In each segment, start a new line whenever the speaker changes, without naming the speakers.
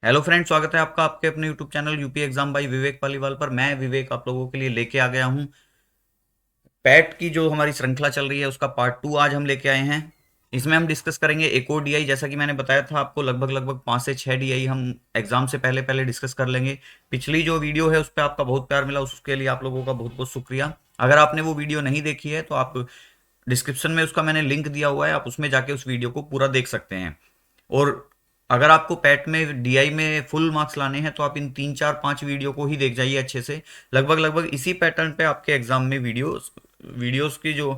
Hello friend, स्वागत है आपका आपके अपने YouTube channel UP exam by Vivek Paliwal पर। मैं विवेक आप लोगों के लिए लेके आ गया हूँ पैट की जो हमारी श्रृंखला चल रही है उसका पार्ट 2 आज हम लेके आए हैं। इसमें हम डिस्कस करेंगे एक और डीआई। जैसा कि मैंने बताया था आपको, लगभग लगभग 5 से 6 डीआई हम एग्जाम से पहले पहले डिस्कस कर लेंगे। पिछली जो वीडियो है उस पर आपका बहुत प्यार मिला, उसके लिए आप लोगों का बहुत बहुत शुक्रिया। अगर आपने वो वीडियो नहीं देखी है तो आप डिस्क्रिप्शन में उसका मैंने लिंक दिया हुआ है, आप उसमें जाके उस वीडियो को पूरा देख सकते हैं। और अगर आपको पैट में डीआई में फुल मार्क्स लाने हैं तो आप इन 3 4 5 वीडियो को ही देख जाइए अच्छे से। लगभग लगभग इसी पैटर्न पे आपके एग्जाम में वीडियोस वीडियोस की जो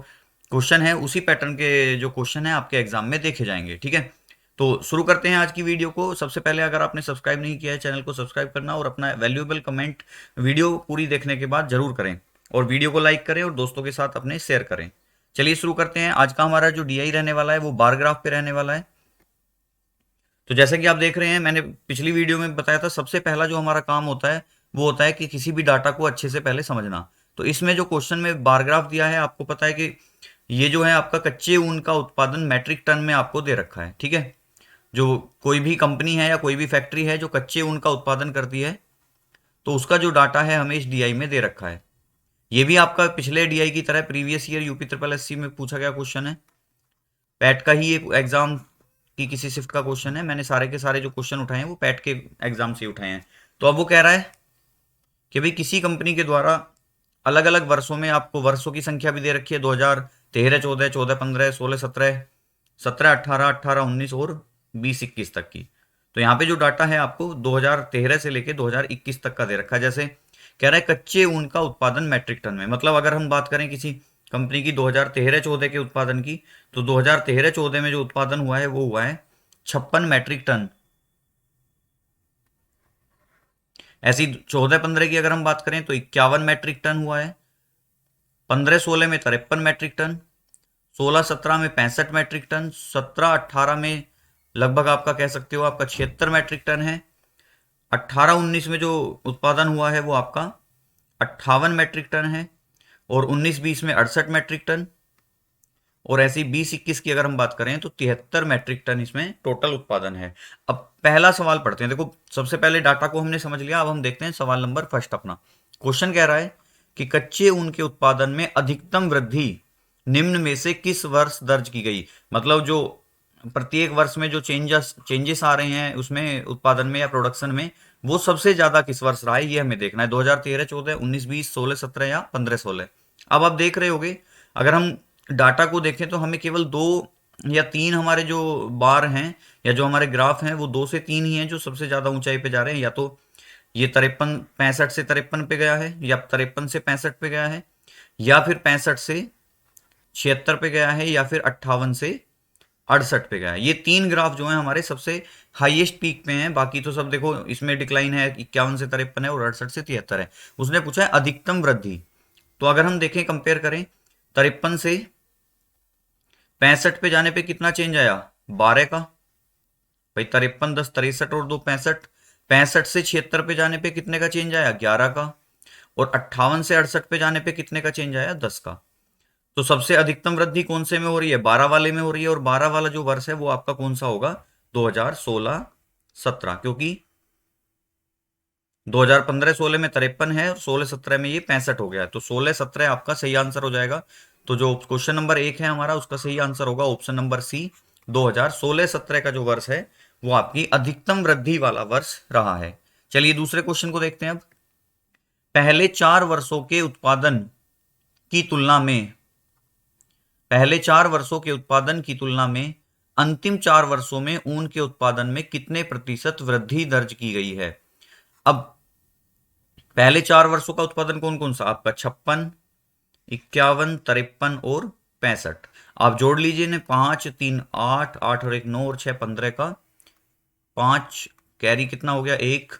क्वेश्चन है, उसी पैटर्न के जो क्वेश्चन है आपके एग्जाम में देखे जाएंगे। ठीक है, तो शुरू करते हैं आज की वीडियो को। सबसे पहले अगर आपने सब्सक्राइब नहीं किया है चैनल को सब्सक्राइब करना और अपना वैल्यूएबल कमेंट वीडियो पूरी देखने के बाद जरूर करें। और वीडियो को लाइक करें और दोस्तों के साथ अपने शेयर करें। चलिए शुरू करते हैं। आज का हमारा जो डीआई रहने वाला है वो बार ग्राफ पे रहने वाला है। तो जैसे कि आप देख रहे हैं, मैंने पिछली वीडियो में बताया था, सबसे पहला जो हमारा काम होता है वो होता है कि किसी भी डाटा को अच्छे से पहले समझना। तो इसमें जो क्वेश्चन में बार ग्राफ दिया है, आपको पता है कि ये जो है आपका कच्चे ऊन का उत्पादन मैट्रिक टन में आपको दे रखा है। ठीक है, जो कोई भी कंपनी है या कोई भी फैक्ट्री है जो कच्चे ऊन का उत्पादन करती है, तो उसका जो डाटा है हमें इस डीआई में दे रखा है। ये भी आपका पिछले डीआई की तरह previous year UP triple SC में पूछा गया क्वेश्चन है। पैट का ही एक एग्जाम की किसी शिफ्ट का क्वेश्चन है। मैंने सारे के सारे जो क्वेश्चन उठाए हैं वो पैट के एग्जाम से उठाए हैं। तो अब वो कह रहा है कि भाई किसी कंपनी के द्वारा अलग अलग वर्षों में, आपको वर्षों की संख्या भी दे रखी है, 2013 14 14 15 16 17 17 18 18 19 और 20 21 तक की। तो यहाँ पे जो डाटा है आपको 2013 से लेके 2021 तक का दे रखा है। जैसे कह रहा है कच्चे ऊन का उत्पादन मैट्रिक टन में, मतलब अगर हम बात करें किसी कंपनी की 2013-14 के उत्पादन की, तो 2013-14 में जो उत्पादन हुआ है वो हुआ है 56 मैट्रिक टन। ऐसी 14-15 की अगर हम बात करें तो 51 मैट्रिक टन हुआ है। 15-16 में 53 मैट्रिक टन। 16-17 में 65 मैट्रिक टन। 17-18 में लगभग आपका कह सकते हो आपका 76 मैट्रिक टन है। 18-19 में जो उत्पादन हुआ है वो आपका 58 मैट्रिक टन है। और 19-20 में 68 मैट्रिक टन। और ऐसी 20-21 की अगर हम बात करें तो 73 मैट्रिक टन इसमें टोटल उत्पादन है। अब पहला सवाल पढ़ते हैं। देखो, सबसे पहले डाटा को हमने समझ लिया, अब हम देखते हैं सवाल नंबर फर्स्ट अपना। क्वेश्चन कह रहा है कि कच्चे ऊन के उत्पादन में अधिकतम वृद्धि निम्न में से किस वर्ष दर्ज की गई। मतलब जो प्रत्येक वर्ष में जो चेंजेस आ रहे हैं उसमें उत्पादन में या प्रोडक्शन में, वो सबसे ज्यादा किस वर्ष रहा है ये हमें देखना है। 2013-14, 19-20, 16-17 या 15-16। अब आप देख रहे होगे, अगर हम डाटा को देखें तो हमें केवल 2 या 3 हमारे जो बार हैं या जो हमारे ग्राफ हैं वो 2 से 3 ही हैं जो सबसे ज्यादा ऊंचाई पे जा रहे हैं। या तो ये 63 65 से 53 पे गया है, या 53 से 65 पे गया है, या फिर 65 से 76 पे गया है, या फिर 58 से 68 पे गया है। ये 3 ग्राफ जो है हमारे सबसे हाईएस्ट पीक पे हैं। बाकी तो सब देखो इसमें डिक्लाइन है, 51 से 53 है और 68 से 73 है। उसने पूछा है अधिकतम वृद्धि। तो अगर हम देखें, कंपेयर करें 53 से 65 पे जाने पे कितना चेंज आया, 12 का। भाई 53 10 63 और 2 65। 65 से 76 पे जाने पे कितने का चेंज आया, 11 का। और 58 से 68 पे जाने पे कितने का चेंज आया, 10 का। तो सबसे अधिकतम वृद्धि कौन से में हो रही है, 12 वाले में हो रही है। और 12 वाला जो वर्ष है वो आपका कौन सा होगा, 2016-17, क्योंकि 2015-16 में 53 है और 16-17 में ये 65 हो गया है। तो 16-17 आपका सही आंसर हो जाएगा। तो जो क्वेश्चन नंबर 1 है हमारा, उसका सही आंसर होगा ऑप्शन नंबर सी। 2016-17 का जो वर्ष है वो आपकी अधिकतम वृद्धि वाला वर्ष रहा है। चलिए दूसरे क्वेश्चन को देखते हैं अब। पहले 4 वर्षों के उत्पादन की तुलना में, पहले 4 वर्षों के उत्पादन की तुलना में अंतिम 4 वर्षों में ऊन के उत्पादन में कितने प्रतिशत वृद्धि दर्ज की गई है। अब पहले 4 वर्षों का उत्पादन कौन कौन सा, आपका 56, 51, 53 और 65। आप जोड़ लीजिए ना, 5 3 8 8 और 1 9 और 6 15 का 5 कैरी कितना हो गया, 1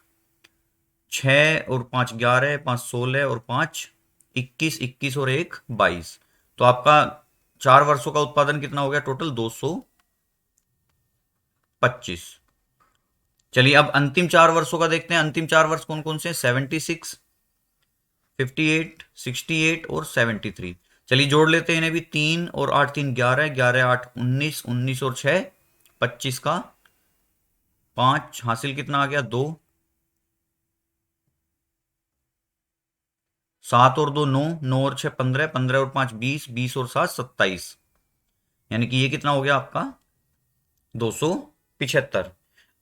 6 और 5 11, 5 16 और 5 21, 21 और 1 22। तो आपका 4 वर्षों का उत्पादन कितना हो गया, टोटल 225। चलिए अब अंतिम 4 वर्षों का देखते हैं। अंतिम 4 वर्ष कौन कौन से, 76, 58, 68 और 73। चलिए जोड़ लेते हैं इन्हें भी, 3 और 8 3 11, 11 8 19, 19 और 6 25 का 5 हासिल कितना आ गया 2, 7 और 2 9, 9 और 6 15, 15 और 5 20, 20 और 7 27, यानी कि ये कितना हो गया आपका 275।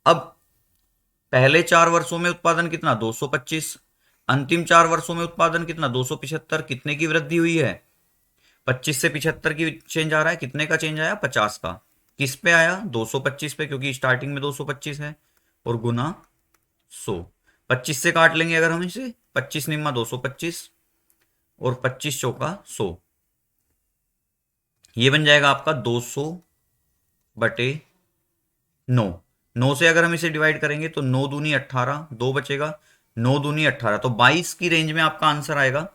अब पहले 4 वर्षों में उत्पादन कितना 225, अंतिम 4 वर्षों में उत्पादन कितना 275, कितने की वृद्धि हुई है 25 से 75 की चेंज आ रहा है, कितने का चेंज आया 50 का, किस पे आया 225 पे, क्योंकि स्टार्टिंग में 225 है, और गुना 100, 25 से काट लेंगे अगर हम इसे, 25 निम्मा 225 और 25 चौका 100, ये बन जाएगा आपका 200/9। 9 से अगर हम इसे डिवाइड करेंगे तो 9 दूनी 18, 2 बचेगा, 9 दूनी 18, तो 22 की रेंज में आपका आंसर आएगा।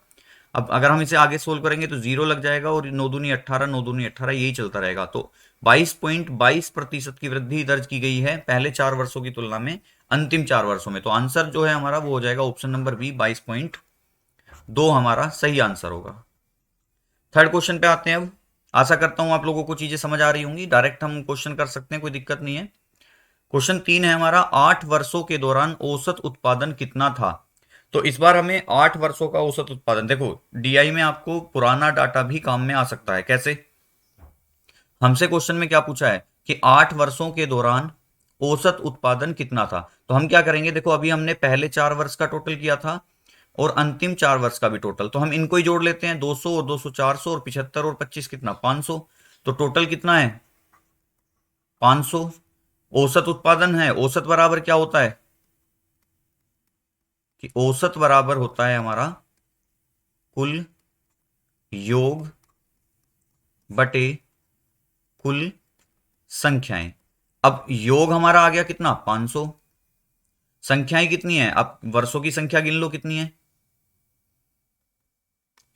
अब अगर हम इसे आगे सोल्व करेंगे तो 0 लग जाएगा, और 9 दूनी 18, 9 दूनी 18 यही चलता रहेगा। तो 22.22% की वृद्धि दर्ज की गई है पहले 4 वर्षों की तुलना में अंतिम 4 वर्षों में। तो आंसर जो है हमारा वो हो जाएगा ऑप्शन नंबर बी, 22.2 हमारा सही आंसर होगा। थर्ड क्वेश्चन पे आते हैं अब। आशा करता हूं आप लोगों को चीजें समझ आ रही होंगी, डायरेक्ट हम क्वेश्चन कर सकते हैं, कोई दिक्कत नहीं है। क्वेश्चन 3 है हमारा, 8 वर्षों के दौरान औसत उत्पादन कितना था। तो इस बार हमें 8 वर्षों का औसत उत्पादन, देखो डीआई में आपको पुराना डाटा भी काम में आ सकता है। कैसे, हमसे क्वेश्चन में क्या पूछा है कि 8 वर्षों के दौरान औसत उत्पादन कितना था, तो हम क्या करेंगे, देखो अभी हमने पहले 4 वर्ष का टोटल किया था और अंतिम 4 वर्ष का भी टोटल, तो हम इनको ही जोड़ लेते हैं, 200 और 200 400, और 75 और 25 कितना 500, तो टोटल कितना है 500। औसत उत्पादन है, औसत बराबर क्या होता है कि औसत बराबर होता है हमारा कुल योग बटे कुल संख्याएं। अब योग हमारा आ गया कितना 500, संख्याएं कितनी है, अब वर्षों की संख्या गिन लो कितनी है,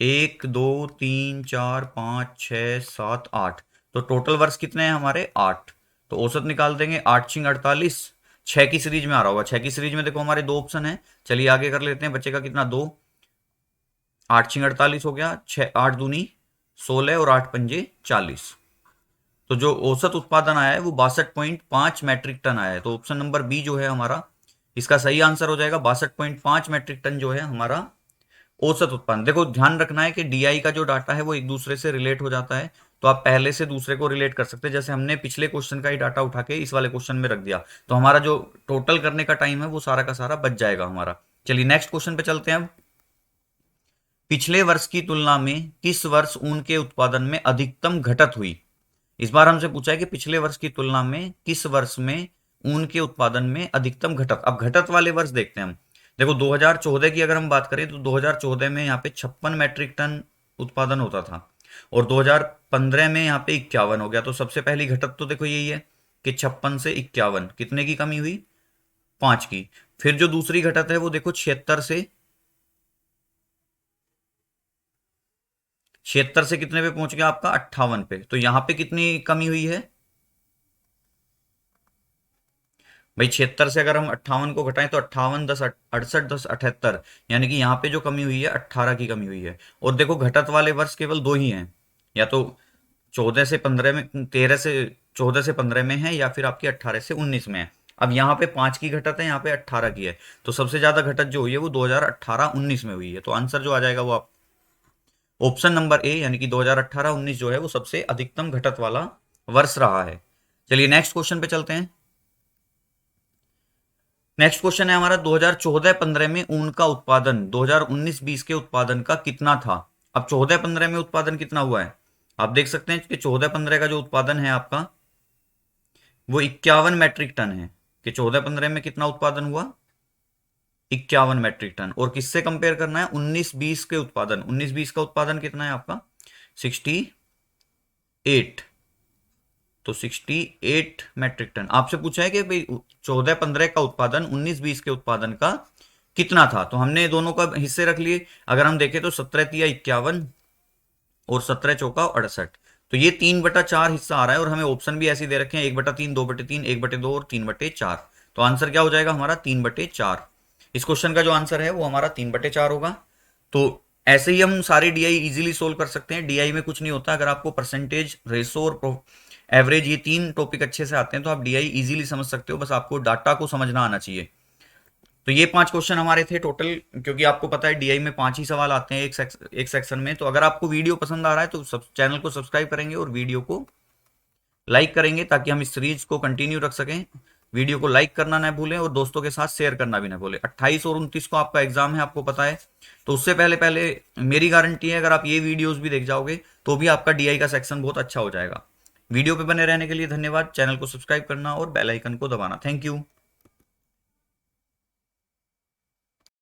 1 2 3 4 5 6 7 8, तो टोटल वर्ष कितने हैं हमारे 8, तो औसत निकाल देंगे 8 छिंग 48, 6 की सीरीज में आ रहा होगा, 6 की सीरीज में देखो हमारे 2 ऑप्शन है, चलिए आगे कर लेते हैं, बचेगा कितना 2, 8 छिंग 48 हो गया, 6 8 दूनी 16 और 8 पंजे 40, तो जो औसत उत्पादन आया है वो 62.5 मैट्रिक टन आया है। तो ऑप्शन नंबर बी जो है हमारा इसका सही आंसर हो जाएगा, 62.5 मैट्रिक टन जो है हमारा औसत उत्पादन। देखो ध्यान रखना है कि डीआई का जो डाटा है वो एक दूसरे से रिलेट हो जाता है, तो आप पहले से दूसरे को रिलेट कर सकते हैं। जैसे हमने पिछले क्वेश्चन का ही डाटा उठा के इस वाले क्वेश्चन में रख दिया, तो हमारा जो टोटल करने का टाइम है वो सारा का सारा बच जाएगा हमारा। चलिए नेक्स्ट क्वेश्चन पे चलते हैं अब। पिछले वर्ष की तुलना में किस वर्ष ऊन के उत्पादन में अधिकतम घटत हुई। इस बार हमसे पूछा है कि पिछले वर्ष की तुलना में किस वर्ष में ऊन के उत्पादन में अधिकतम घटत। अब घटत वाले वर्ष देखते हैं हम। देखो 2014 की अगर हम बात करें तो 2014 में यहाँ पे 56 मैट्रिक टन उत्पादन होता था, और 2015 में यहाँ पे 51 हो गया। तो सबसे पहली घटत तो देखो यही है कि 56 से 51 कितने की कमी हुई 5 की। फिर जो दूसरी घटत है वो देखो 76 से कितने पे पहुंच गया आपका 58 पे, तो यहां पे कितनी कमी हुई है भाई, 76 से अगर हम 58 को घटाएं तो 58 10 68 10 78, यानी कि यहाँ पे जो कमी हुई है 18 की कमी हुई है। और देखो घटत वाले वर्ष केवल 2 ही हैं, या तो 14 से 15 में, 13 से 14 से 15 में है, या फिर आपकी 18 से 19 में है। अब यहाँ पे 5 की घटत है, यहाँ पे 18 की है, तो सबसे ज्यादा घटत जो हुई है वो 2018-19 में हुई है। तो आंसर जो आ जाएगा वो आप ऑप्शन नंबर ए, यानी कि 2018-19 जो है वो सबसे अधिकतम घटत वाला वर्ष रहा है। चलिए नेक्स्ट क्वेश्चन पे चलते हैं। नेक्स्ट क्वेश्चन है हमारा, 2014-15 में ऊन का उत्पादन 2019-20 के उत्पादन का कितना था। अब 14-15 में उत्पादन कितना हुआ है, आप देख सकते हैं कि 14-15 का जो उत्पादन है आपका वो 51 मैट्रिक टन है, कि 14-15 में कितना उत्पादन हुआ 51 मैट्रिक टन। और किससे कंपेयर करना है 19-20 के उत्पादन, 19-20 का उत्पादन कितना है आपका 68, तो 68 मैट्रिक टन। आपसे पूछा है कि भाई 14-15 का उत्पादन 19-20 के उत्पादन का कितना था, तो हमने दोनों का हिस्से रख लिए। अगर हम देखें तो 17×3 = 51 और 17×4 = 68, तो ये 3/4 हिस्सा आ रहा है, और हमें ऑप्शन भी ऐसे दे रखे हैं 1/3 2/3 1/2 और 3/4, तो आंसर क्या हो जाएगा हमारा 3/4। इस क्वेश्चन का जो आंसर है वो हमारा 3/4 होगा। तो ऐसे ही हम सारे डीआई इजीली सोल्व कर सकते हैं। डीआई में कुछ नहीं होता, अगर आपको परसेंटेज रेशो और एवरेज, ये 3 टॉपिक अच्छे से आते हैं तो आप डीआई इजीली समझ सकते हो, बस आपको डाटा को समझना आना चाहिए। तो ये 5 क्वेश्चन हमारे थे टोटल, क्योंकि आपको पता है डीआई में 5 ही सवाल आते हैं एक सेक्शन में। तो अगर आपको वीडियो पसंद आ रहा है तो चैनल को सब्सक्राइब करेंगे और वीडियो को लाइक करेंगे, ताकि हम इस सीरीज को कंटिन्यू रख सकें। वीडियो को लाइक करना ना भूलें और दोस्तों के साथ शेयर करना भी ना भूलें। 28 और 29 को आपका एग्जाम है, आपको पता है। तो उससे पहले पहले मेरी गारंटी है, अगर आप ये वीडियोस भी देख जाओगे तो भी आपका डीआई का सेक्शन बहुत अच्छा हो जाएगा। वीडियो पे बने रहने के लिए धन्यवाद। चैनल को सब्सक्राइब करना और बेल आइकन को दबाना। Thank you.